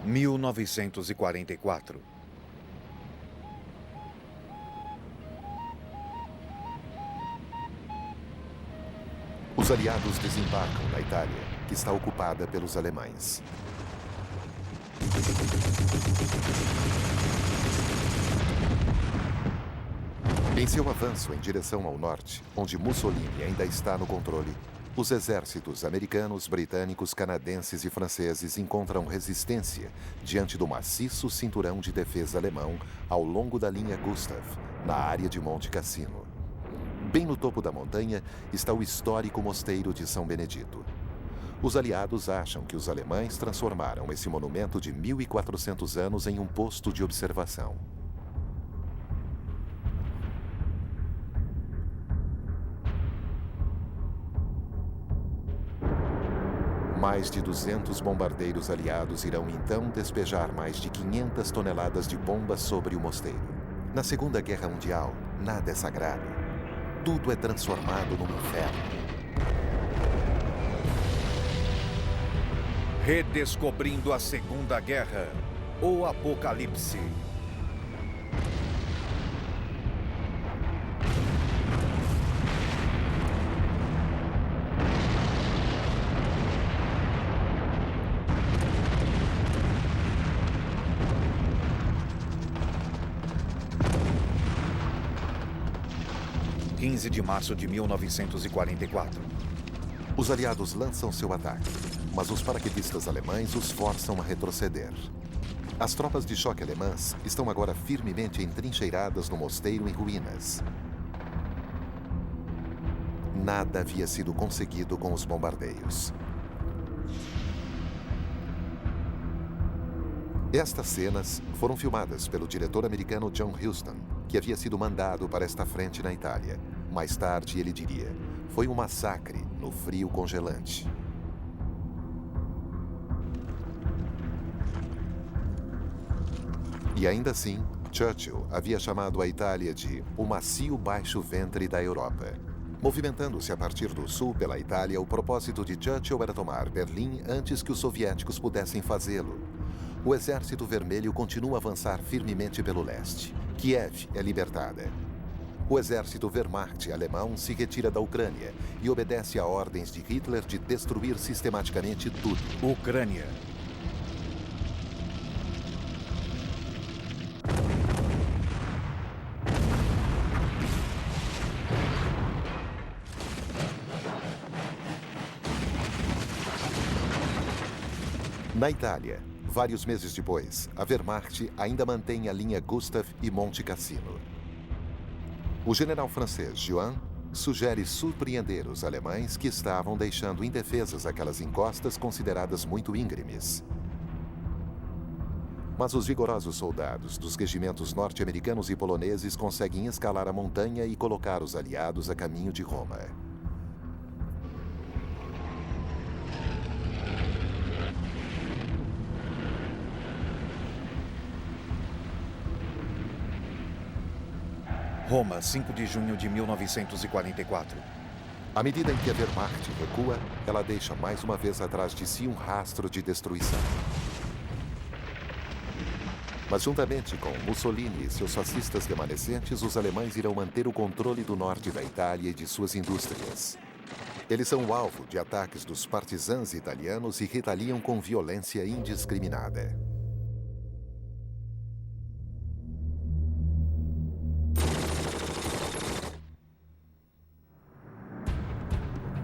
1944. Os aliados desembarcam na Itália, que está ocupada pelos alemães. Em seu avanço em direção ao norte, onde Mussolini ainda está no controle, os exércitos americanos, britânicos, canadenses e franceses encontram resistência diante do maciço cinturão de defesa alemão ao longo da linha Gustav, na área de Monte Cassino. Bem no topo da montanha está o histórico mosteiro de São Benedito. Os aliados acham que os alemães transformaram esse monumento de 1.400 anos em um posto de observação. Mais de 200 bombardeiros aliados irão então despejar mais de 500 toneladas de bombas sobre o mosteiro. Na Segunda Guerra Mundial, nada é sagrado. Tudo é transformado num inferno. Redescobrindo a Segunda Guerra, o Apocalipse. De março de 1944. Os aliados lançam seu ataque, mas os paraquedistas alemães os forçam a retroceder. As tropas de choque alemãs estão agora firmemente entrincheiradas no mosteiro em ruínas. Nada havia sido conseguido com os bombardeios. Estas cenas foram filmadas pelo diretor americano John Huston, que havia sido mandado para esta frente na Itália. Mais tarde, ele diria: foi um massacre no frio congelante. E ainda assim, Churchill havia chamado a Itália de o macio baixo ventre da Europa. Movimentando-se a partir do sul pela Itália, o propósito de Churchill era tomar Berlim antes que os soviéticos pudessem fazê-lo. O Exército Vermelho continua a avançar firmemente pelo leste. Kiev é libertada. O exército Wehrmacht alemão se retira da Ucrânia e obedece a ordens de Hitler de destruir sistematicamente tudo. Ucrânia. Na Itália, vários meses depois, a Wehrmacht ainda mantém a linha Gustav e Monte Cassino. O general francês Juin sugere surpreender os alemães que estavam deixando indefesas aquelas encostas consideradas muito íngremes. Mas os vigorosos soldados dos regimentos norte-americanos e poloneses conseguem escalar a montanha e colocar os aliados a caminho de Roma. Roma, 5 de junho de 1944. À medida em que a Wehrmacht recua, ela deixa mais uma vez atrás de si um rastro de destruição. Mas juntamente com Mussolini e seus fascistas remanescentes, os alemães irão manter o controle do norte da Itália e de suas indústrias. Eles são o alvo de ataques dos partisãs italianos e retaliam com violência indiscriminada.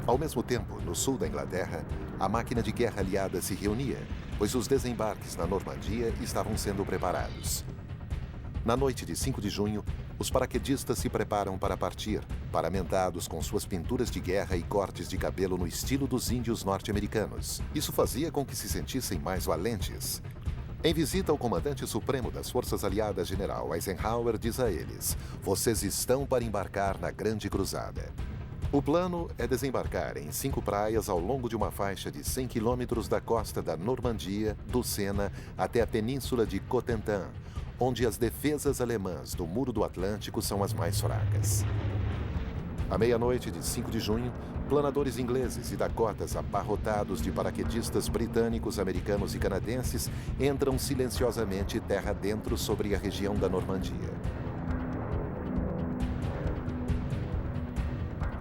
Ao mesmo tempo, no sul da Inglaterra, a máquina de guerra aliada se reunia, pois os desembarques na Normandia estavam sendo preparados. Na noite de 5 de junho, os paraquedistas se preparam para partir, paramentados com suas pinturas de guerra e cortes de cabelo no estilo dos índios norte-americanos. Isso fazia com que se sentissem mais valentes. Em visita ao comandante supremo das Forças Aliadas, General Eisenhower, diz a eles: "Vocês estão para embarcar na Grande Cruzada." O plano é desembarcar em 5 praias ao longo de uma faixa de 100 quilômetros da costa da Normandia, do Sena, até a península de Cotentin, onde as defesas alemãs do Muro do Atlântico são as mais fracas. À meia-noite de 5 de junho, Planadores ingleses e Dakotas abarrotados de paraquedistas britânicos, americanos e canadenses entram silenciosamente terra dentro sobre a região da Normandia.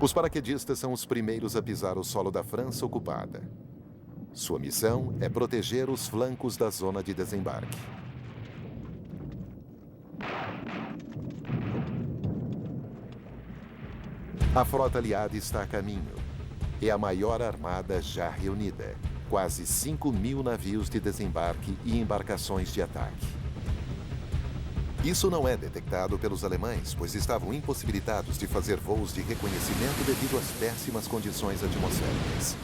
Os paraquedistas são os primeiros a pisar o solo da França ocupada. Sua missão é proteger os flancos da zona de desembarque. A frota aliada está a caminho. É a maior armada já reunida. Quase 5.000 navios de desembarque e embarcações de ataque. Isso não é detectado pelos alemães, pois estavam impossibilitados de fazer voos de reconhecimento devido às péssimas condições atmosféricas.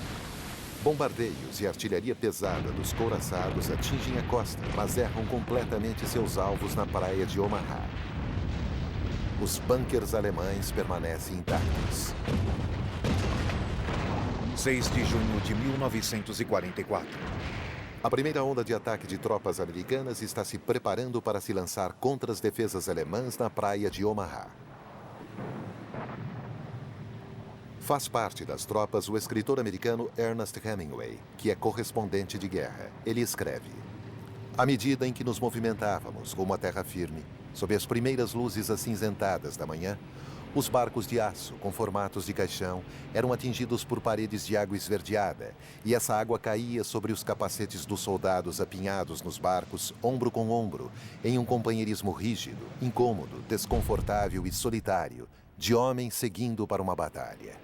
Bombardeios e artilharia pesada dos couraçados atingem a costa, mas erram completamente seus alvos na praia de Omaha. Os bunkers alemães permanecem intactos. 6 de junho de 1944. A primeira onda de ataque de tropas americanas está se preparando para se lançar contra as defesas alemãs na praia de Omaha. Faz parte das tropas o escritor americano Ernest Hemingway, que é correspondente de guerra. Ele escreve: à medida em que nos movimentávamos rumo à terra firme, sob as primeiras luzes acinzentadas da manhã, os barcos de aço, com formatos de caixão, eram atingidos por paredes de água esverdeada, e essa água caía sobre os capacetes dos soldados apinhados nos barcos, ombro com ombro, em um companheirismo rígido, incômodo, desconfortável e solitário, de homens seguindo para uma batalha.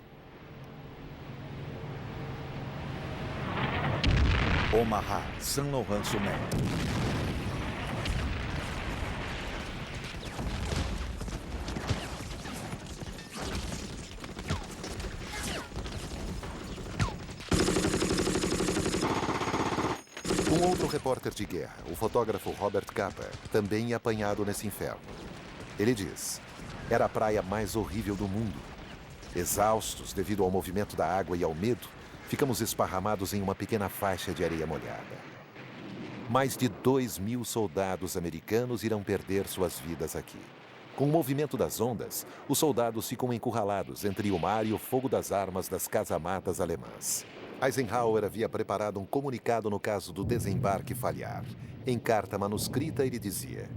Omaha, Saint-Laurent-sur-Mer. Um outro repórter de guerra, o fotógrafo Robert Capa, também é apanhado nesse inferno. Ele diz: era a praia mais horrível do mundo. Exaustos devido ao movimento da água e ao medo, ficamos esparramados em uma pequena faixa de areia molhada. Mais de 2.000 soldados americanos irão perder suas vidas aqui. Com o movimento das ondas, os soldados ficam encurralados entre o mar e o fogo das armas das casamatas alemãs. Eisenhower havia preparado um comunicado no caso do desembarque falhar. Em carta manuscrita, ele dizia: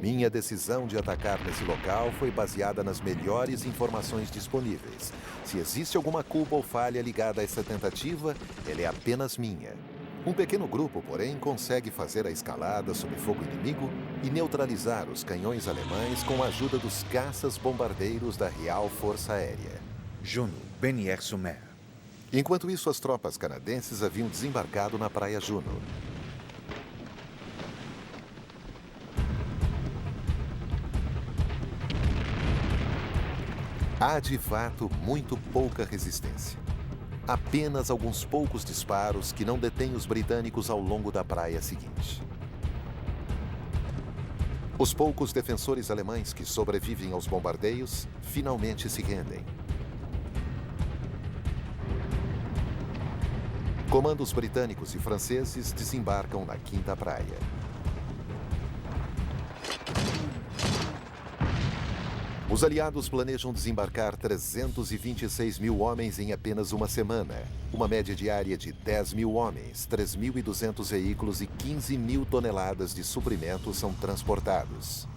minha decisão de atacar nesse local foi baseada nas melhores informações disponíveis. Se existe alguma culpa ou falha ligada a essa tentativa, ela é apenas minha. Um pequeno grupo, porém, consegue fazer a escalada sob fogo inimigo e neutralizar os canhões alemães com a ajuda dos caças-bombardeiros da Real Força Aérea. Juno, Benières-sur-Mer. Enquanto isso, as tropas canadenses haviam desembarcado na Praia Juno. Há, de fato, muito pouca resistência. Apenas alguns poucos disparos que não detêm os britânicos ao longo da praia seguinte. Os poucos defensores alemães que sobrevivem aos bombardeios finalmente se rendem. Comandos britânicos e franceses desembarcam na Quinta Praia. Os aliados planejam desembarcar 326.000 homens em apenas uma semana. Uma média diária de 10.000 homens, 3.200 veículos e 15.000 toneladas de suprimentos são transportados.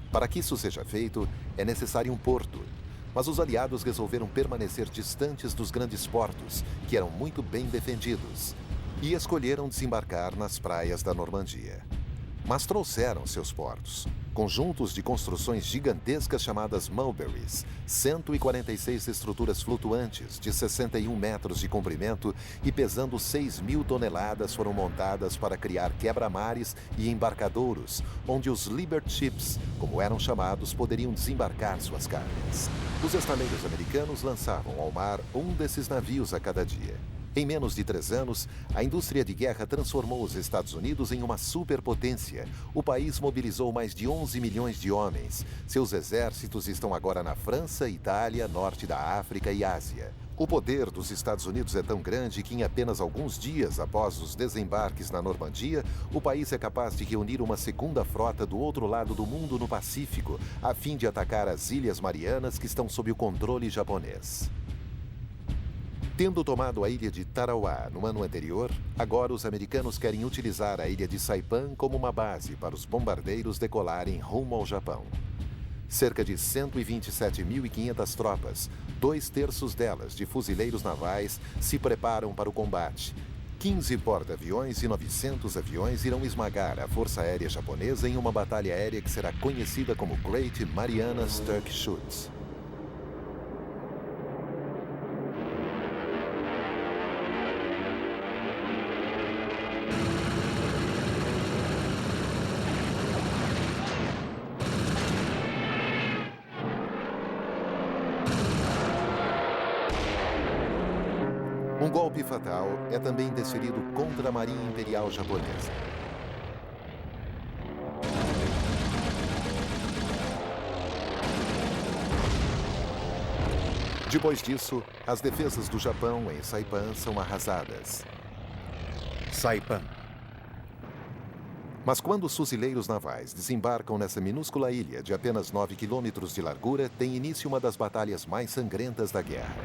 Para que isso seja feito, é necessário um porto. Mas os aliados resolveram permanecer distantes dos grandes portos, que eram muito bem defendidos, e escolheram desembarcar nas praias da Normandia. Mas trouxeram seus portos. Conjuntos de construções gigantescas chamadas mulberries, 146 estruturas flutuantes de 61 metros de comprimento e pesando 6.000 toneladas foram montadas para criar quebra-mares e embarcadouros, onde os Liberty Ships, como eram chamados, poderiam desembarcar suas cargas. Os estaleiros americanos lançavam ao mar um desses navios a cada dia. Em menos de 3 anos, a indústria de guerra transformou os Estados Unidos em uma superpotência. O país mobilizou mais de 11 milhões de homens. Seus exércitos estão agora na França, Itália, norte da África e Ásia. O poder dos Estados Unidos é tão grande que em apenas alguns dias após os desembarques na Normandia, o país é capaz de reunir uma segunda frota do outro lado do mundo no Pacífico, a fim de atacar as Ilhas Marianas que estão sob o controle japonês. Tendo tomado a ilha de Tarawa no ano anterior, agora os americanos querem utilizar a ilha de Saipan como uma base para os bombardeiros decolarem rumo ao Japão. Cerca de 127.500 tropas, 2/3 delas de fuzileiros navais, se preparam para o combate. 15 porta-aviões e 900 aviões irão esmagar a Força Aérea Japonesa em uma batalha aérea que será conhecida como Great Marianas Turk Shoot. Um golpe fatal é também desferido contra a Marinha Imperial Japonesa. Depois disso, as defesas do Japão em Saipan são arrasadas. Saipan. Mas quando os fuzileiros navais desembarcam nessa minúscula ilha de apenas 9 quilômetros de largura, tem início uma das batalhas mais sangrentas da guerra.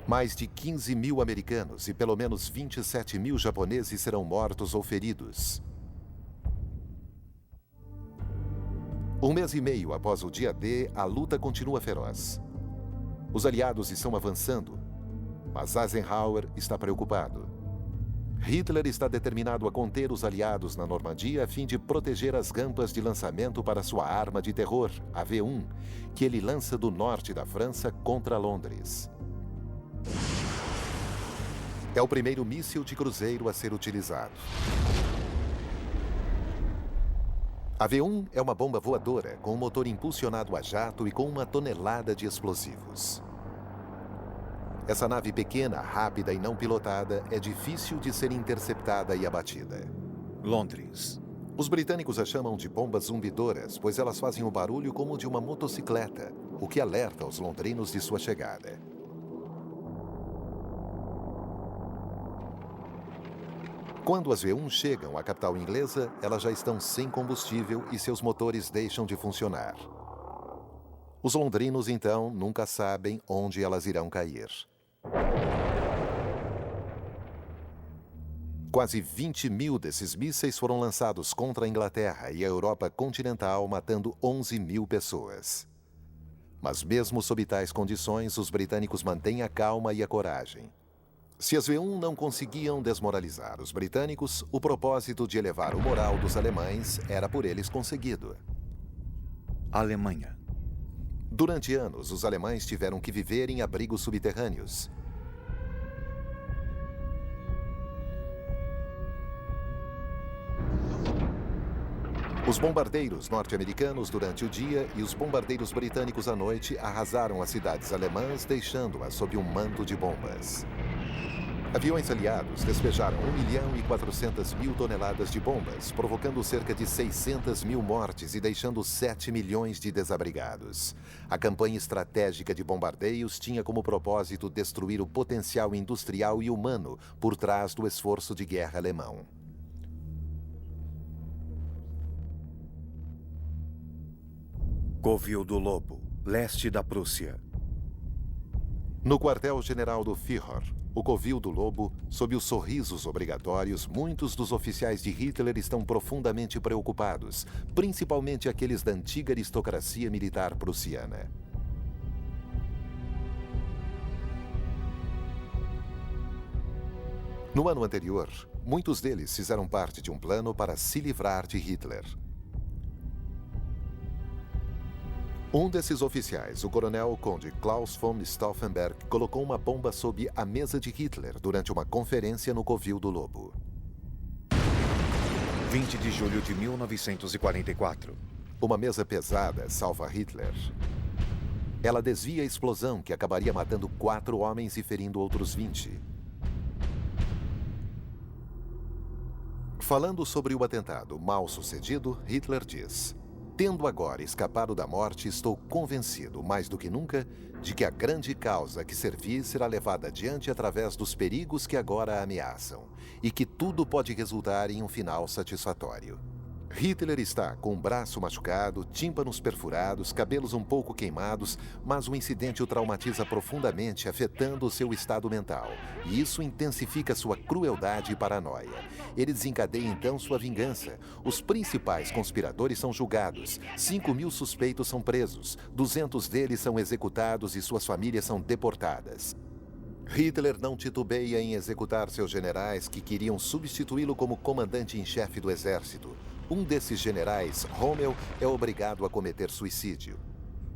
Mais de 15.000 americanos e pelo menos 27.000 japoneses serão mortos ou feridos. Um mês e meio após o dia D, a luta continua feroz. Os aliados estão avançando, mas Eisenhower está preocupado. Hitler está determinado a conter os aliados na Normandia a fim de proteger as rampas de lançamento para sua arma de terror, a V1, que ele lança do norte da França contra Londres. É o primeiro míssil de cruzeiro a ser utilizado. A V1 é uma bomba voadora com um motor impulsionado a jato e com 1 tonelada de explosivos. Essa nave pequena, rápida e não pilotada é difícil de ser interceptada e abatida. Londres. Os britânicos a chamam de bombas zumbidoras, pois elas fazem um barulho como o de uma motocicleta, o que alerta os londrinos de sua chegada. Quando as V1 chegam à capital inglesa, elas já estão sem combustível e seus motores deixam de funcionar. Os londrinos, então, nunca sabem onde elas irão cair. Quase 20.000 desses mísseis foram lançados contra a Inglaterra e a Europa continental, matando 11.000 pessoas. Mas mesmo sob tais condições, os britânicos mantêm a calma e a coragem. Se as V1 não conseguiam desmoralizar os britânicos, o propósito de elevar o moral dos alemães era por eles conseguido. Alemanha. Durante anos, os alemães tiveram que viver em abrigos subterrâneos. Os bombardeiros norte-americanos durante o dia e os bombardeiros britânicos à noite arrasaram as cidades alemãs, deixando-as sob um manto de bombas. Aviões aliados despejaram 1.400.000 toneladas de bombas, provocando cerca de 600.000 mortes e deixando 7 milhões de desabrigados. A campanha estratégica de bombardeios tinha como propósito destruir o potencial industrial e humano por trás do esforço de guerra alemão. Covil do Lobo, leste da Prússia. No quartel-general do Führer, o Covil do Lobo, sob os sorrisos obrigatórios, muitos dos oficiais de Hitler estão profundamente preocupados, principalmente aqueles da antiga aristocracia militar prussiana. No ano anterior, muitos deles fizeram parte de um plano para se livrar de Hitler. Um desses oficiais, o coronel conde Klaus von Stauffenberg, colocou uma bomba sob a mesa de Hitler durante uma conferência no Covil do Lobo. 20 de julho de 1944. Uma mesa pesada salva Hitler. Ela desvia a explosão que acabaria matando 4 homens e ferindo outros 20. Falando sobre o atentado mal sucedido, Hitler diz: "Tendo agora escapado da morte, estou convencido, mais do que nunca, de que a grande causa que servi será levada adiante através dos perigos que agora a ameaçam, e que tudo pode resultar em um final satisfatório." Hitler está com o braço machucado, tímpanos perfurados, cabelos um pouco queimados, mas o incidente o traumatiza profundamente, afetando o seu estado mental. E isso intensifica sua crueldade e paranoia. Ele desencadeia então sua vingança. Os principais conspiradores são julgados, 5.000 suspeitos são presos, 200 deles são executados e suas famílias são deportadas. Hitler não titubeia em executar seus generais que queriam substituí-lo como comandante em chefe do exército. Um desses generais, Rommel, é obrigado a cometer suicídio.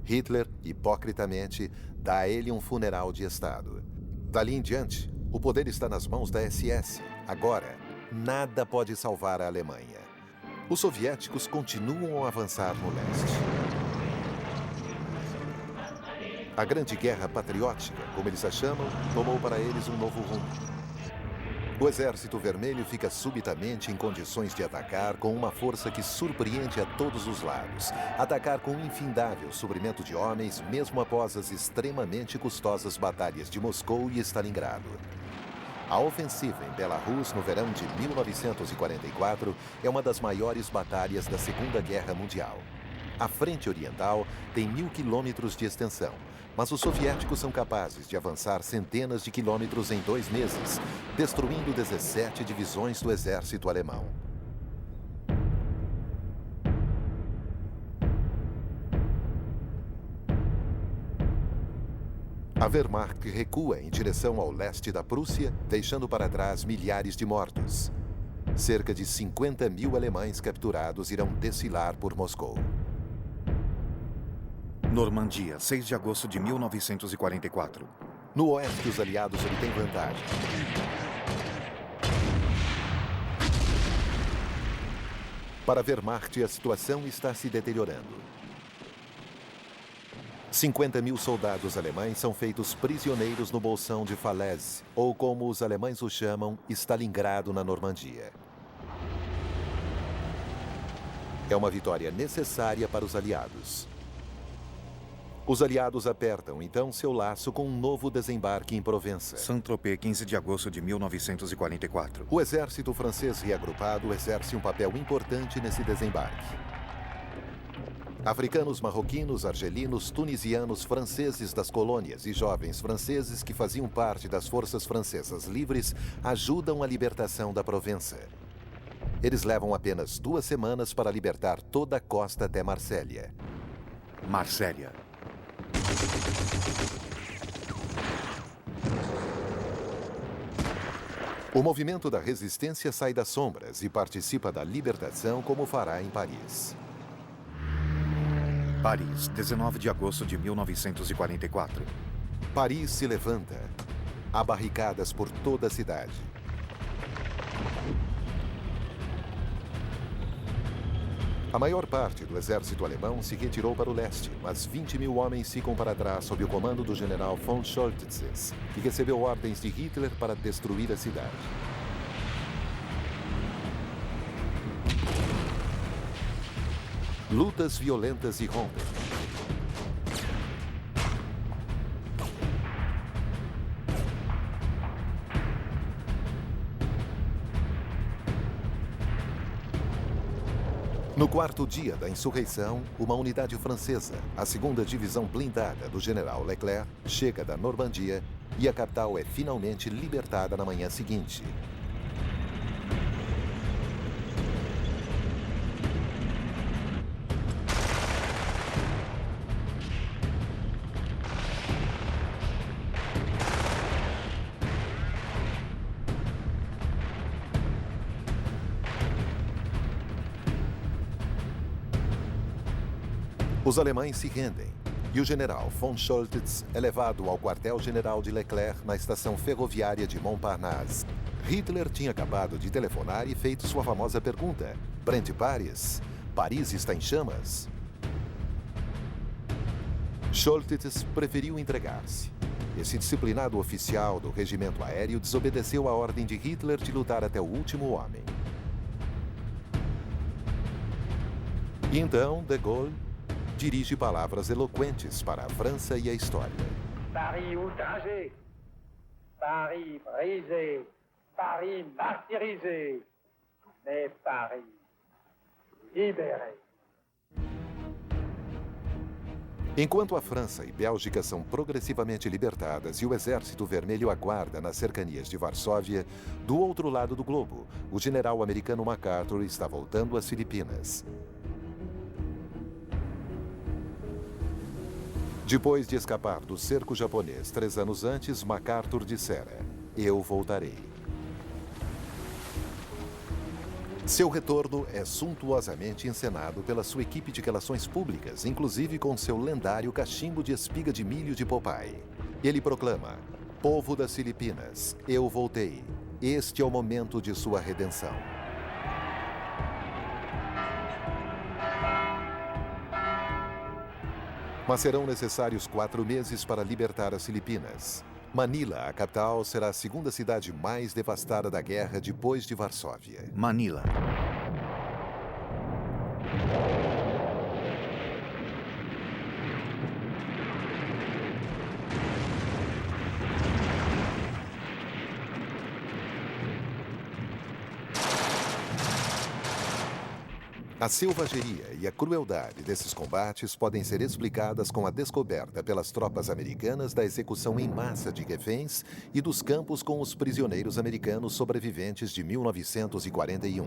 Hitler, hipocritamente, dá a ele um funeral de Estado. Dali em diante, o poder está nas mãos da SS. Agora, nada pode salvar a Alemanha. Os soviéticos continuam a avançar no leste. A Grande Guerra Patriótica, como eles a chamam, tomou para eles um novo rumo. O Exército Vermelho fica subitamente em condições de atacar com uma força que surpreende a todos os lados. Atacar com um infindável suprimento de homens, mesmo após as extremamente custosas batalhas de Moscou e Stalingrado. A ofensiva em Belarus no verão de 1944 é uma das maiores batalhas da Segunda Guerra Mundial. A Frente Oriental tem 1.000 quilômetros de extensão, mas os soviéticos são capazes de avançar centenas de quilômetros em 2 meses, destruindo 17 divisões do exército alemão. A Wehrmacht recua em direção ao leste da Prússia, deixando para trás milhares de mortos. Cerca de 50.000 alemães capturados irão desfilar por Moscou. Normandia, 6 de agosto de 1944. No oeste, os aliados obtêm vantagem. Para a Wehrmacht, a situação está se deteriorando. 50.000 soldados alemães são feitos prisioneiros no bolsão de Falaise, ou como os alemães o chamam, Stalingrado, na Normandia. É uma vitória necessária para os aliados. Os aliados apertam, então, seu laço com um novo desembarque em Provença. Saint-Tropez, 15 de agosto de 1944. O exército francês reagrupado exerce um papel importante nesse desembarque. Africanos, marroquinos, argelinos, tunisianos, franceses das colônias e jovens franceses que faziam parte das forças francesas livres ajudam a libertação da Provença. Eles levam apenas 2 semanas para libertar toda a costa até Marsella. Marsella. O movimento da resistência sai das sombras e participa da libertação como fará em Paris. Paris, 19 de agosto de 1944. Paris se levanta. Há barricadas por toda a cidade. A maior parte do exército alemão se retirou para o leste, mas 20.000 homens ficam para trás sob o comando do general von Scholtitz, que recebeu ordens de Hitler para destruir a cidade. Lutas violentas irrompem. No 4º dia da insurreição, uma unidade francesa, a 2ª Divisão Blindada do general Leclerc, chega da Normandia e a capital é finalmente libertada na manhã seguinte. Os alemães se rendem e o general von Scholtitz é levado ao quartel-general de Leclerc na estação ferroviária de Montparnasse. Hitler tinha acabado de telefonar e feito sua famosa pergunta: "Prende Paris? Paris está em chamas?" Scholtitz preferiu entregar-se. Esse disciplinado oficial do regimento aéreo desobedeceu a ordem de Hitler de lutar até o último homem. E então, de Gaulle dirige palavras eloquentes para a França e a história. Paris outragé, Paris brisé, Paris martyrisé, mais Paris libéré. Enquanto a França e Bélgica são progressivamente libertadas e o Exército Vermelho aguarda nas cercanias de Varsóvia, do outro lado do globo, o general americano MacArthur está voltando às Filipinas. Depois de escapar do cerco japonês 3 anos antes, MacArthur dissera: "Eu voltarei." Seu retorno é suntuosamente encenado pela sua equipe de relações públicas, inclusive com seu lendário cachimbo de espiga de milho de Popeye. Ele proclama: "Povo das Filipinas, eu voltei. Este é o momento de sua redenção." Mas serão necessários 4 meses para libertar as Filipinas. Manila, a capital, será a segunda cidade mais devastada da guerra depois de Varsóvia. Manila. A selvageria e a crueldade desses combates podem ser explicadas com a descoberta pelas tropas americanas da execução em massa de reféns e dos campos com os prisioneiros americanos sobreviventes de 1941.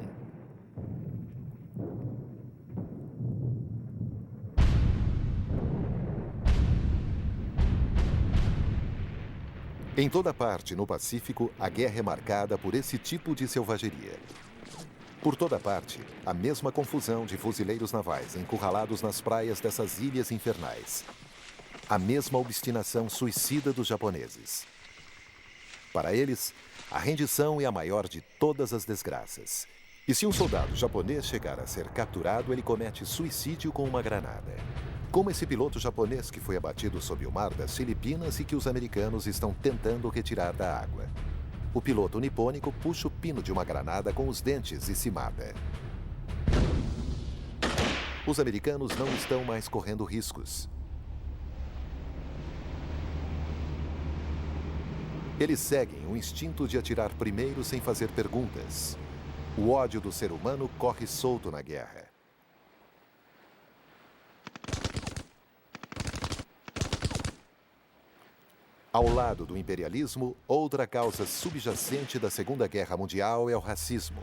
Em toda parte no Pacífico, a guerra é marcada por esse tipo de selvageria. Por toda parte, a mesma confusão de fuzileiros navais encurralados nas praias dessas ilhas infernais. A mesma obstinação suicida dos japoneses. Para eles, a rendição é a maior de todas as desgraças. E se um soldado japonês chegar a ser capturado, ele comete suicídio com uma granada. Como esse piloto japonês que foi abatido sob o mar das Filipinas e que os americanos estão tentando retirar da água. O piloto nipônico puxa o pino de uma granada com os dentes e se mata. Os americanos não estão mais correndo riscos. Eles seguem o instinto de atirar primeiro sem fazer perguntas. O ódio do ser humano corre solto na guerra. Ao lado do imperialismo, outra causa subjacente da Segunda Guerra Mundial é o racismo.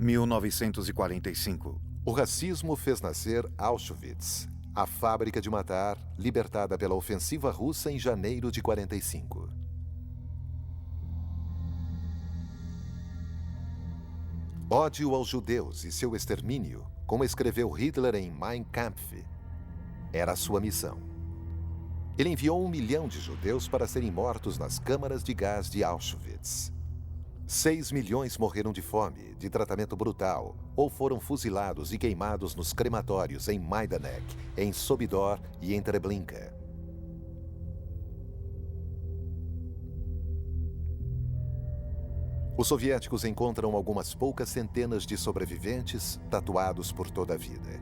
Em 1945. O racismo fez nascer Auschwitz, a fábrica de matar, libertada pela ofensiva russa em janeiro de 45. Ódio aos judeus e seu extermínio, como escreveu Hitler em Mein Kampf, era a sua missão. Ele enviou 1 milhão de judeus para serem mortos nas câmaras de gás de Auschwitz. 6 milhões morreram de fome, de tratamento brutal, ou foram fuzilados e queimados nos crematórios em Majdanek, em Sobibor e em Treblinka. Os soviéticos encontram algumas poucas centenas de sobreviventes tatuados por toda a vida.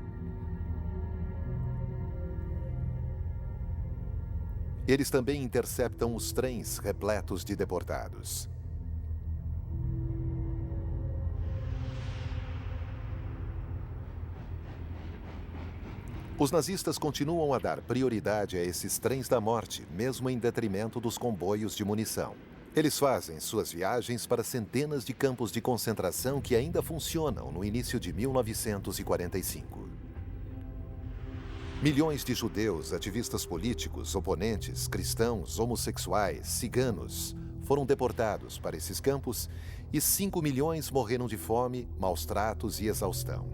Eles também interceptam os trens repletos de deportados. Os nazistas continuam a dar prioridade a esses trens da morte, mesmo em detrimento dos comboios de munição. Eles fazem suas viagens para centenas de campos de concentração que ainda funcionam no início de 1945. Milhões de judeus, ativistas políticos, oponentes, cristãos, homossexuais, ciganos foram deportados para esses campos e 5 milhões morreram de fome, maus tratos e exaustão.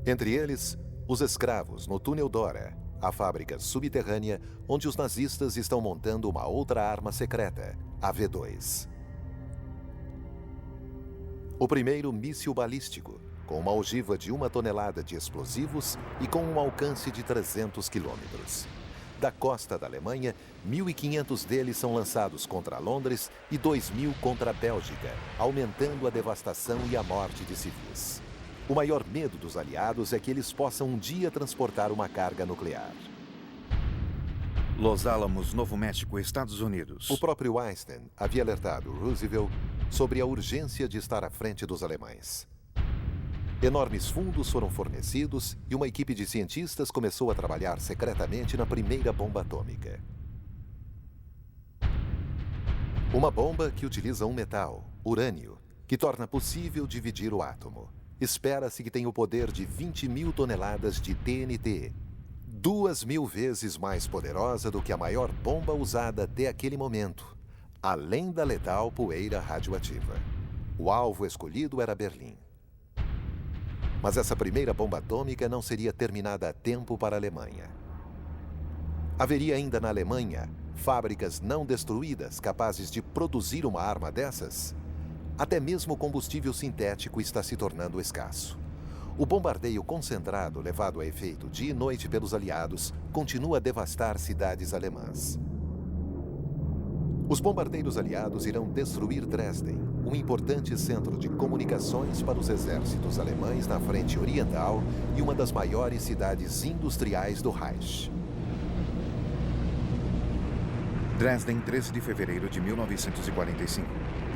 Entre eles, os escravos no túnel Dora, a fábrica subterrânea onde os nazistas estão montando uma outra arma secreta, a V2. O primeiro míssil balístico, com uma ogiva de 1 tonelada de explosivos e com um alcance de 300 quilômetros. Da costa da Alemanha, 1.500 deles são lançados contra Londres e 2.000 contra a Bélgica, aumentando a devastação e a morte de civis. O maior medo dos aliados é que eles possam um dia transportar uma carga nuclear. Los Alamos, Novo México, Estados Unidos. O próprio Einstein havia alertado Roosevelt sobre a urgência de estar à frente dos alemães. Enormes fundos foram fornecidos e uma equipe de cientistas começou a trabalhar secretamente na primeira bomba atômica. Uma bomba que utiliza um metal, urânio, que torna possível dividir o átomo. Espera-se que tenha o poder de 20.000 toneladas de TNT, 2.000 vezes mais poderosa do que a maior bomba usada até aquele momento, além da letal poeira radioativa. O alvo escolhido era Berlim. Mas essa primeira bomba atômica não seria terminada a tempo para a Alemanha. Haveria ainda na Alemanha fábricas não destruídas capazes de produzir uma arma dessas? Até mesmo o combustível sintético está se tornando escasso. O bombardeio concentrado levado a efeito dia e noite pelos aliados continua a devastar cidades alemãs. Os bombardeiros aliados irão destruir Dresden, um importante centro de comunicações para os exércitos alemães na frente oriental e uma das maiores cidades industriais do Reich. Dresden, 13 de fevereiro de 1945.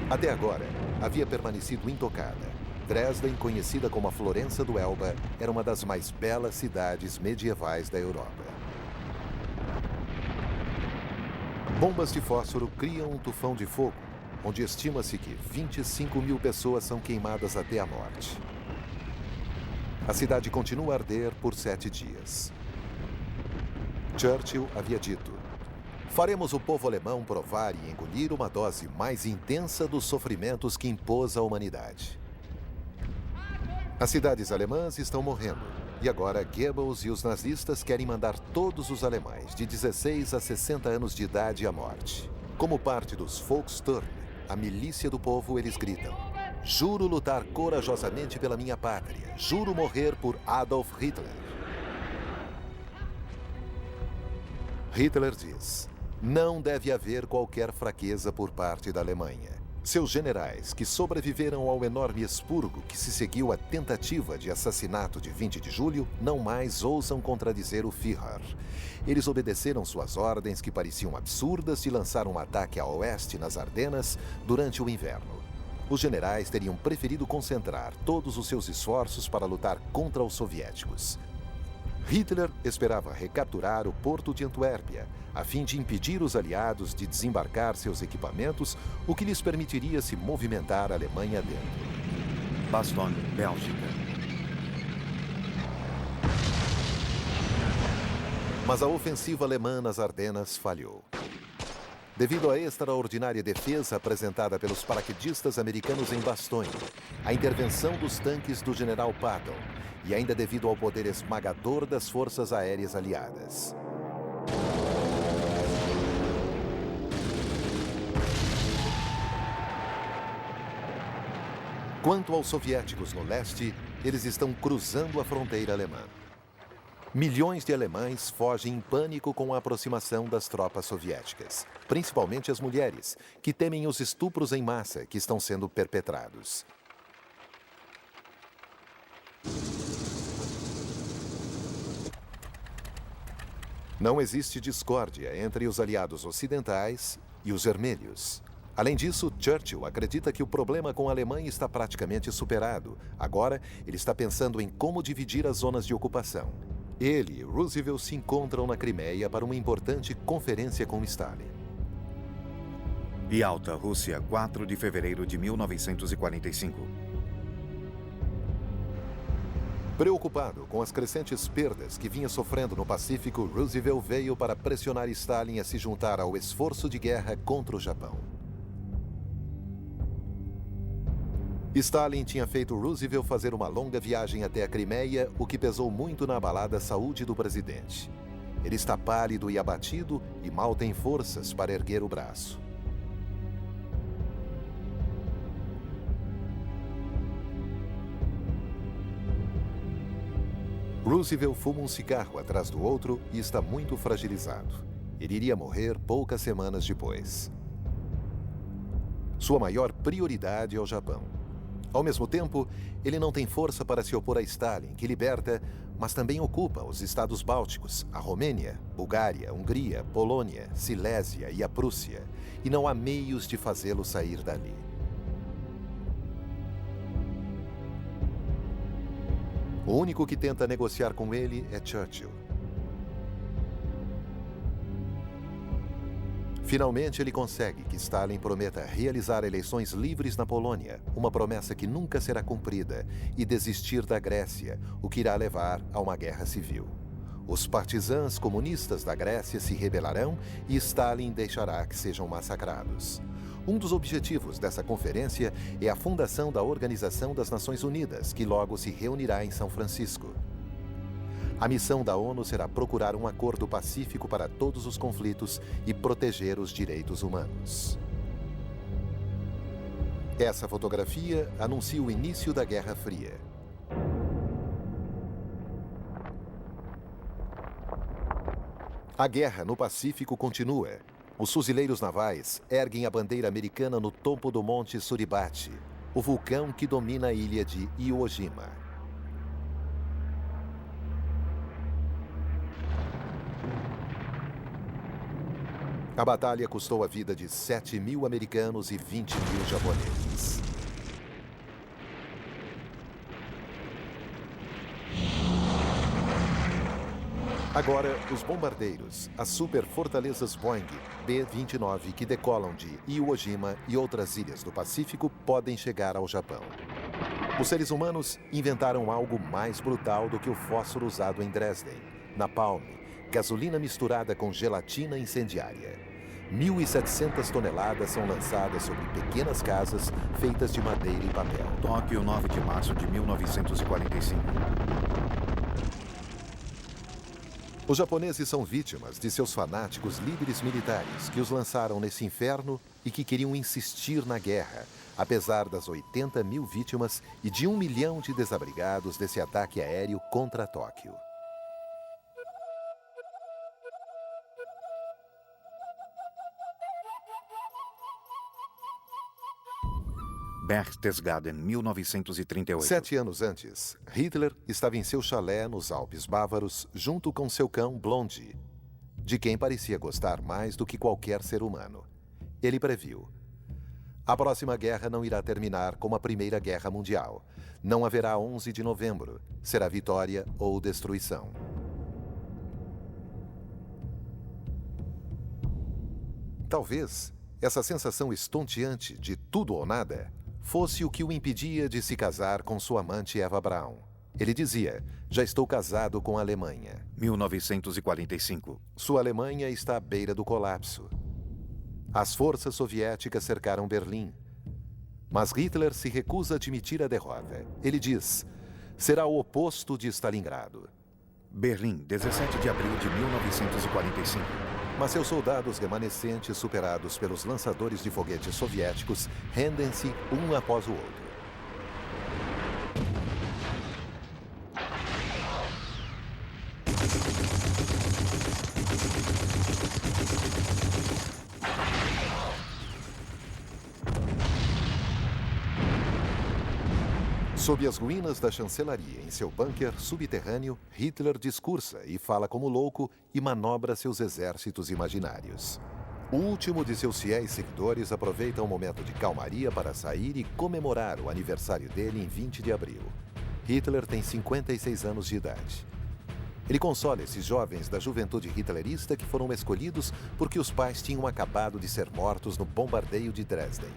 Até agora, havia permanecido intocada. Dresden, conhecida como a Florença do Elba, era uma das mais belas cidades medievais da Europa. Bombas de fósforo criam um tufão de fogo, onde estima-se que 25.000 pessoas são queimadas até a morte. A cidade continua a arder por 7 dias. Churchill havia dito: faremos o povo alemão provar e engolir uma dose mais intensa dos sofrimentos que impôs a humanidade. As cidades alemãs estão morrendo. E agora Goebbels e os nazistas querem mandar todos os alemães de 16 a 60 anos de idade à morte. Como parte dos Volkssturm, a milícia do povo, eles gritam: juro lutar corajosamente pela minha pátria. Juro morrer por Adolf Hitler. Hitler diz: não deve haver qualquer fraqueza por parte da Alemanha. Seus generais, que sobreviveram ao enorme expurgo que se seguiu à tentativa de assassinato de 20 de julho, não mais ousam contradizer o Führer. Eles obedeceram suas ordens, que pareciam absurdas, de lançar um ataque a oeste nas Ardenas durante o inverno. Os generais teriam preferido concentrar todos os seus esforços para lutar contra os soviéticos. Hitler esperava recapturar o porto de Antuérpia, a fim de impedir os aliados de desembarcar seus equipamentos, o que lhes permitiria se movimentar a Alemanha dentro. Bastogne, Bélgica. Mas a ofensiva alemã nas Ardenas falhou. Devido à extraordinária defesa apresentada pelos paraquedistas americanos em Bastogne, a intervenção dos tanques do general Patton e ainda devido ao poder esmagador das forças aéreas aliadas. Quanto aos soviéticos no leste, eles estão cruzando a fronteira alemã. Milhões de alemães fogem em pânico com a aproximação das tropas soviéticas, principalmente as mulheres, que temem os estupros em massa que estão sendo perpetrados. Não existe discórdia entre os aliados ocidentais e os vermelhos. Além disso, Churchill acredita que o problema com a Alemanha está praticamente superado. Agora, ele está pensando em como dividir as zonas de ocupação. Ele e Roosevelt se encontram na Crimeia para uma importante conferência com Stalin. Yalta, Rússia, 4 de fevereiro de 1945. Preocupado com as crescentes perdas que vinha sofrendo no Pacífico, Roosevelt veio para pressionar Stalin a se juntar ao esforço de guerra contra o Japão. Stalin tinha feito Roosevelt fazer uma longa viagem até a Crimeia, o que pesou muito na abalada saúde do presidente. Ele está pálido e abatido e mal tem forças para erguer o braço. Roosevelt fuma um cigarro atrás do outro e está muito fragilizado. Ele iria morrer poucas semanas depois. Sua maior prioridade é o Japão. Ao mesmo tempo, ele não tem força para se opor a Stalin, que liberta, mas também ocupa os estados bálticos, a Romênia, Bulgária, Hungria, Polônia, Silésia e a Prússia, e não há meios de fazê-lo sair dali. O único que tenta negociar com ele é Churchill. Finalmente, ele consegue que Stalin prometa realizar eleições livres na Polônia, uma promessa que nunca será cumprida, e desistir da Grécia, o que irá levar a uma guerra civil. Os partisãs comunistas da Grécia se rebelarão e Stalin deixará que sejam massacrados. Um dos objetivos dessa conferência é a fundação da Organização das Nações Unidas, que logo se reunirá em São Francisco. A missão da ONU será procurar um acordo pacífico para todos os conflitos e proteger os direitos humanos. Essa fotografia anuncia o início da Guerra Fria. A guerra no Pacífico continua. Os fuzileiros navais erguem a bandeira americana no topo do Monte Suribachi, o vulcão que domina a ilha de Iwo Jima. A batalha custou a vida de 7.000 americanos e 20.000 japoneses. Agora, os bombardeiros, as superfortalezas Boeing B-29 que decolam de Iwo Jima e outras ilhas do Pacífico podem chegar ao Japão. Os seres humanos inventaram algo mais brutal do que o fósforo usado em Dresden, napalm, gasolina misturada com gelatina incendiária. 1.700 toneladas são lançadas sobre pequenas casas feitas de madeira e papel. Tóquio, 9 de março de 1945. Os japoneses são vítimas de seus fanáticos líderes militares que os lançaram nesse inferno e que queriam insistir na guerra, apesar das 80.000 vítimas e de 1 milhão de desabrigados desse ataque aéreo contra Tóquio. Berchtesgaden, 1938. 7 anos antes, Hitler estava em seu chalé nos Alpes Bávaros junto com seu cão Blondie, de quem parecia gostar mais do que qualquer ser humano. Ele previu: a próxima guerra não irá terminar como a Primeira Guerra Mundial. Não haverá 11 de novembro. Será vitória ou destruição. Talvez essa sensação estonteante de tudo ou nada fosse o que o impedia de se casar com sua amante Eva Braun. Ele dizia: já estou casado com a Alemanha. 1945. Sua Alemanha está à beira do colapso. As forças soviéticas cercaram Berlim. Mas Hitler se recusa a admitir a derrota. Ele diz: será o oposto de Stalingrado. Berlim, 17 de abril de 1945. Mas seus soldados remanescentes, superados pelos lançadores de foguetes soviéticos, rendem-se um após o outro. Sob as ruínas da chancelaria, em seu bunker subterrâneo, Hitler discursa e fala como louco e manobra seus exércitos imaginários. O último de seus fiéis seguidores aproveita um momento de calmaria para sair e comemorar o aniversário dele em 20 de abril. Hitler tem 56 anos de idade. Ele consola esses jovens da juventude hitlerista que foram escolhidos porque os pais tinham acabado de ser mortos no bombardeio de Dresden.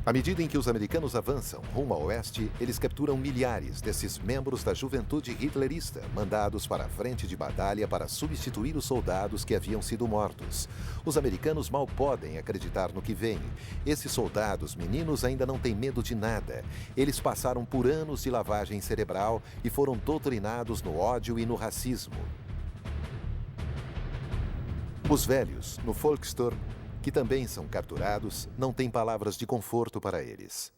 À medida em que os americanos avançam rumo ao oeste, eles capturam milhares desses membros da juventude hitlerista, mandados para a frente de batalha para substituir os soldados que haviam sido mortos. Os americanos mal podem acreditar no que vem. Esses soldados, meninos, ainda não têm medo de nada. Eles passaram por anos de lavagem cerebral e foram doutrinados no ódio e no racismo. Os velhos, no Volksturm, que também são capturados, não têm palavras de conforto para eles.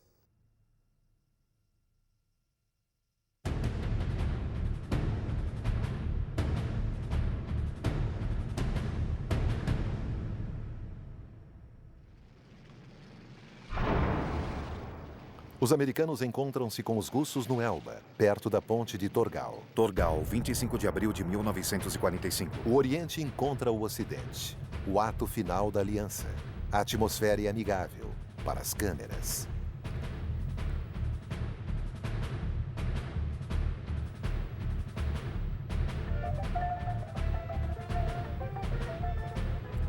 Os americanos encontram-se com os russos no Elba, perto da ponte de Torgau. Torgau, 25 de abril de 1945. O Oriente encontra o Ocidente. O ato final da aliança. A atmosfera é amigável para as câmeras.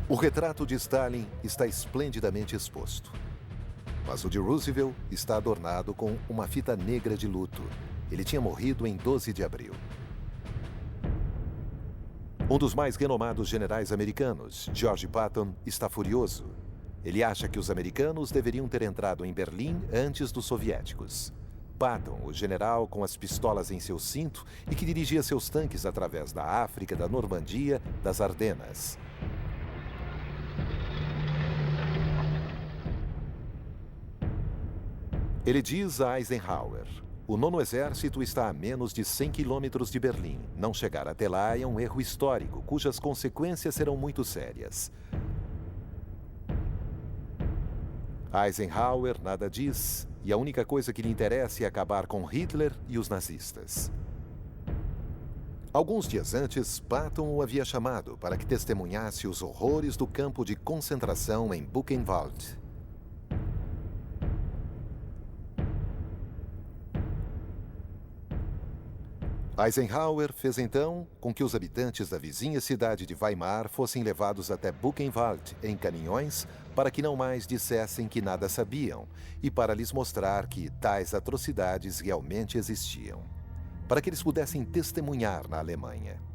O retrato de Stalin está esplendidamente exposto. Mas o de Roosevelt está adornado com uma fita negra de luto. Ele tinha morrido em 12 de abril. Um dos mais renomados generais americanos, George Patton, está furioso. Ele acha que os americanos deveriam ter entrado em Berlim antes dos soviéticos. Patton, o general com as pistolas em seu cinto e que dirigia seus tanques através da África, da Normandia, das Ardenas. Ele diz a Eisenhower: o nono exército está a menos de 100 quilômetros de Berlim. Não chegar até lá é um erro histórico, cujas consequências serão muito sérias. Eisenhower nada diz, e a única coisa que lhe interessa é acabar com Hitler e os nazistas. Alguns dias antes, Patton o havia chamado para que testemunhasse os horrores do campo de concentração em Buchenwald. Eisenhower fez então com que os habitantes da vizinha cidade de Weimar fossem levados até Buchenwald em caminhões para que não mais dissessem que nada sabiam e para lhes mostrar que tais atrocidades realmente existiam, para que eles pudessem testemunhar na Alemanha.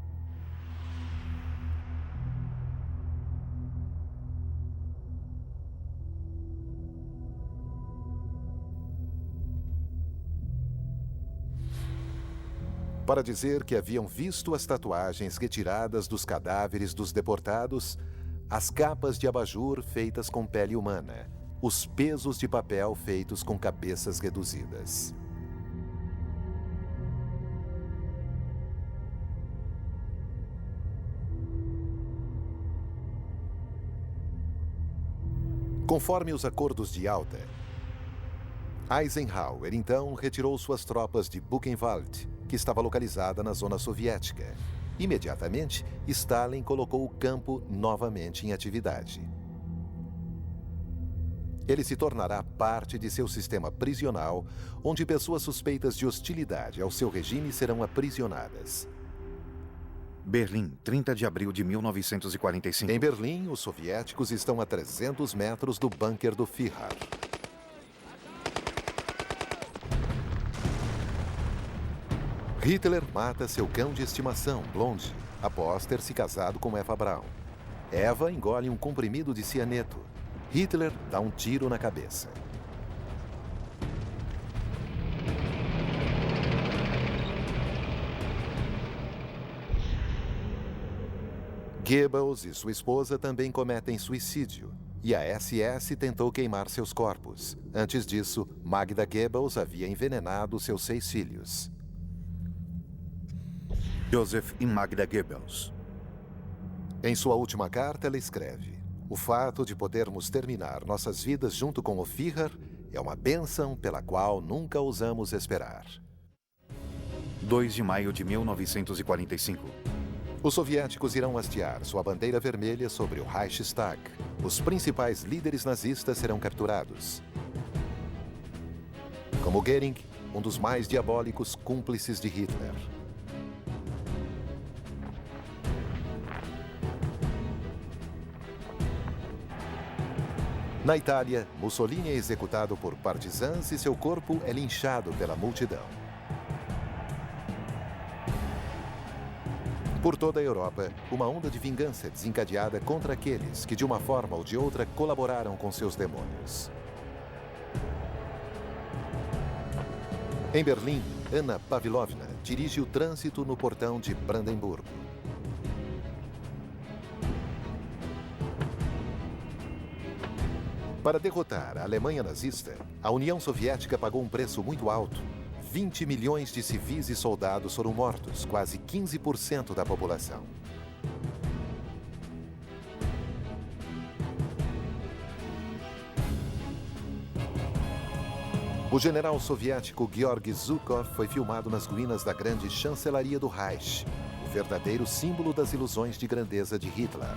Para dizer que haviam visto as tatuagens retiradas dos cadáveres dos deportados, as capas de abajur feitas com pele humana, os pesos de papel feitos com cabeças reduzidas. Conforme os acordos de Yalta, Eisenhower então retirou suas tropas de Buchenwald, que estava localizada na zona soviética. Imediatamente, Stalin colocou o campo novamente em atividade. Ele se tornará parte de seu sistema prisional, onde pessoas suspeitas de hostilidade ao seu regime serão aprisionadas. Berlim, 30 de abril de 1945. Em Berlim, os soviéticos estão a 300 metros do bunker do Führer. Hitler mata seu cão de estimação, Blonde, após ter se casado com Eva Braun. Eva engole um comprimido de cianeto. Hitler dá um tiro na cabeça. Goebbels e sua esposa também cometem suicídio, e a SS tentou queimar seus corpos. Antes disso, Magda Goebbels havia envenenado seus 6 filhos. Joseph e Magda Goebbels. Em sua última carta, ela escreve: o fato de podermos terminar nossas vidas junto com o Führer é uma bênção pela qual nunca ousamos esperar. 2 de maio de 1945. Os soviéticos irão hastear sua bandeira vermelha sobre o Reichstag. Os principais líderes nazistas serão capturados, como Goering, um dos mais diabólicos cúmplices de Hitler. Na Itália, Mussolini é executado por partisãs e seu corpo é linchado pela multidão. Por toda a Europa, uma onda de vingança é desencadeada contra aqueles que, de uma forma ou de outra, colaboraram com seus demônios. Em Berlim, Anna Pavlovna dirige o trânsito no portão de Brandemburgo. Para derrotar a Alemanha nazista, a União Soviética pagou um preço muito alto. 20 milhões de civis e soldados foram mortos, quase 15% da população. O general soviético Georgy Zhukov foi filmado nas ruínas da grande chancelaria do Reich, o verdadeiro símbolo das ilusões de grandeza de Hitler.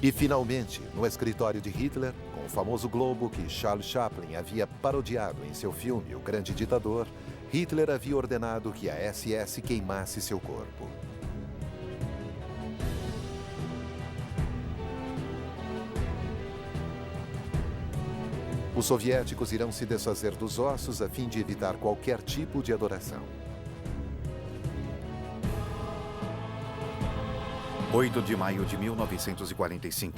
E, finalmente, no escritório de Hitler, com o famoso globo que Charles Chaplin havia parodiado em seu filme O Grande Ditador, Hitler havia ordenado que a SS queimasse seu corpo. Os soviéticos irão se desfazer dos ossos a fim de evitar qualquer tipo de adoração. 8 de maio de 1945.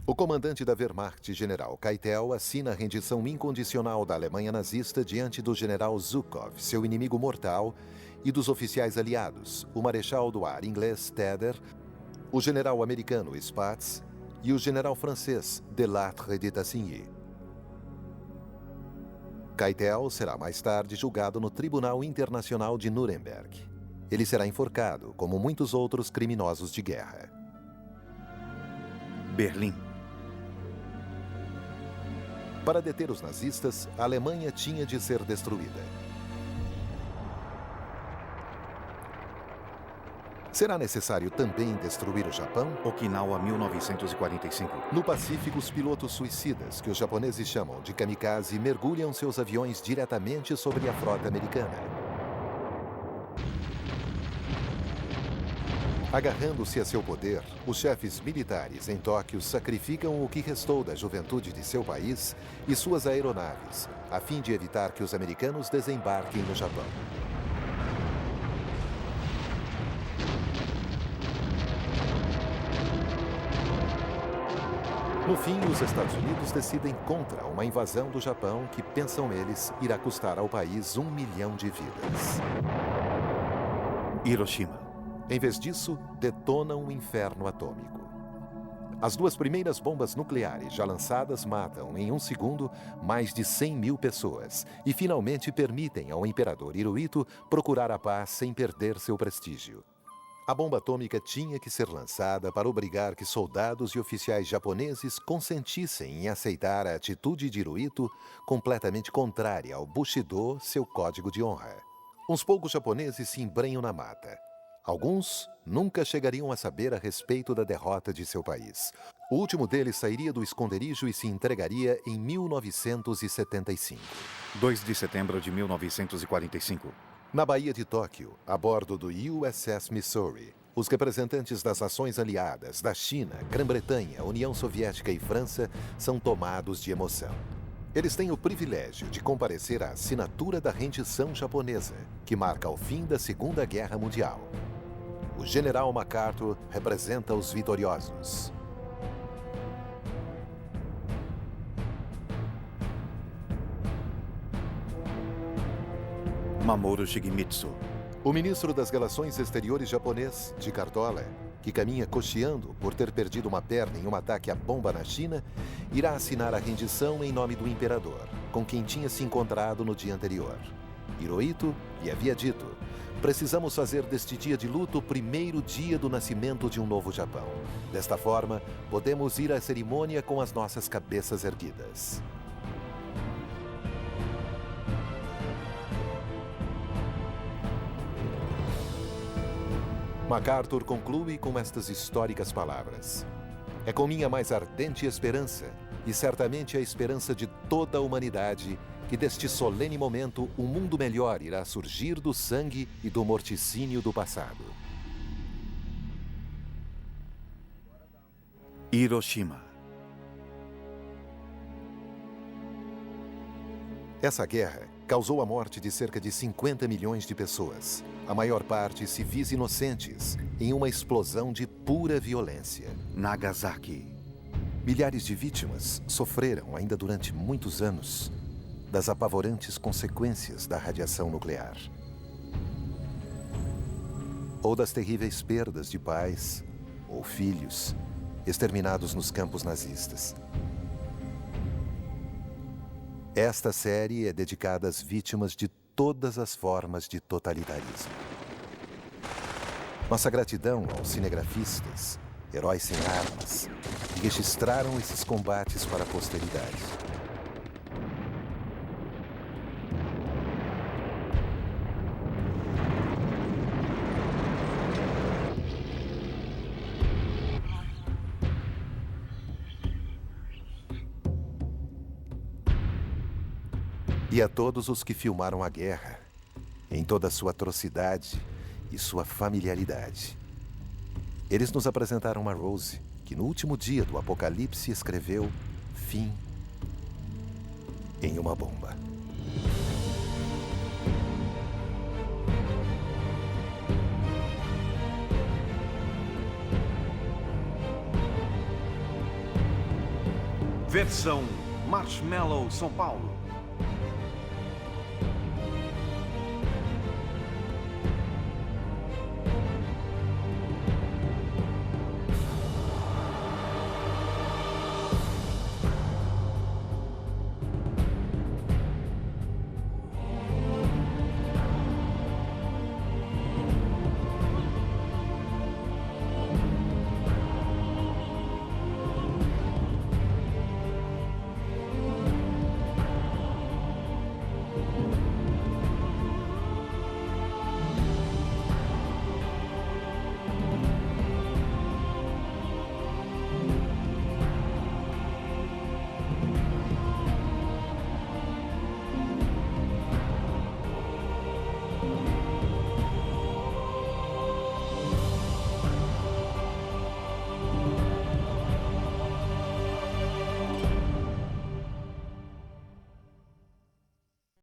O comandante da Wehrmacht, general Keitel, assina a rendição incondicional da Alemanha nazista diante do general Zhukov, seu inimigo mortal, e dos oficiais aliados, o marechal do ar inglês Tedder, o general americano Spaatz e o general francês Delattre de Tassigny. Keitel será mais tarde julgado no Tribunal Internacional de Nuremberg. Ele será enforcado, como muitos outros criminosos de guerra. Berlim. Para deter os nazistas, a Alemanha tinha de ser destruída. Será necessário também destruir o Japão? Okinawa, 1945. No Pacífico, os pilotos suicidas, que os japoneses chamam de kamikaze, mergulham seus aviões diretamente sobre a frota americana. Agarrando-se a seu poder, os chefes militares em Tóquio sacrificam o que restou da juventude de seu país e suas aeronaves, a fim de evitar que os americanos desembarquem no Japão. No fim, os Estados Unidos decidem contra uma invasão do Japão que, pensam eles, irá custar ao país 1 milhão de vidas. Hiroshima. Em vez disso, detonam um inferno atômico. As duas primeiras bombas nucleares já lançadas matam, em um segundo, mais de 100 mil pessoas e finalmente permitem ao imperador Hirohito procurar a paz sem perder seu prestígio. A bomba atômica tinha que ser lançada para obrigar que soldados e oficiais japoneses consentissem em aceitar a atitude de Hirohito, completamente contrária ao Bushido, seu código de honra. Uns poucos japoneses se embrenham na mata. Alguns nunca chegariam a saber a respeito da derrota de seu país. O último deles sairia do esconderijo e se entregaria em 1975. 2 de setembro de 1945. Na Baía de Tóquio, a bordo do USS Missouri, os representantes das nações aliadas da China, Grã-Bretanha, União Soviética e França são tomados de emoção. Eles têm o privilégio de comparecer à assinatura da rendição japonesa, que marca o fim da Segunda Guerra Mundial. O general MacArthur representa os vitoriosos. Mamoru Shigemitsu. O ministro das Relações Exteriores japonês, de Cartola, que caminha cocheando por ter perdido uma perna em um ataque à bomba na China, irá assinar a rendição em nome do imperador, com quem tinha se encontrado no dia anterior. Hirohito lhe havia dito: precisamos fazer deste dia de luto o primeiro dia do nascimento de um novo Japão. Desta forma, podemos ir à cerimônia com as nossas cabeças erguidas. MacArthur conclui com estas históricas palavras: é com minha mais ardente esperança, e certamente a esperança de toda a humanidade, que deste solene momento um mundo melhor irá surgir do sangue e do morticínio do passado. Hiroshima. Essa guerra causou a morte de cerca de 50 milhões de pessoas, a maior parte civis inocentes, em uma explosão de pura violência. Nagasaki. Milhares de vítimas sofreram ainda durante muitos anos das apavorantes consequências da radiação nuclear. Ou das terríveis perdas de pais ou filhos exterminados nos campos nazistas. Esta série é dedicada às vítimas de todas as formas de totalitarismo. Nossa gratidão aos cinegrafistas, heróis sem armas, que registraram esses combates para a posteridade. E a todos os que filmaram a guerra, em toda a sua atrocidade e sua familiaridade. Eles nos apresentaram uma Rose, que no último dia do apocalipse escreveu fim em uma bomba. Versão Marshmallow São Paulo.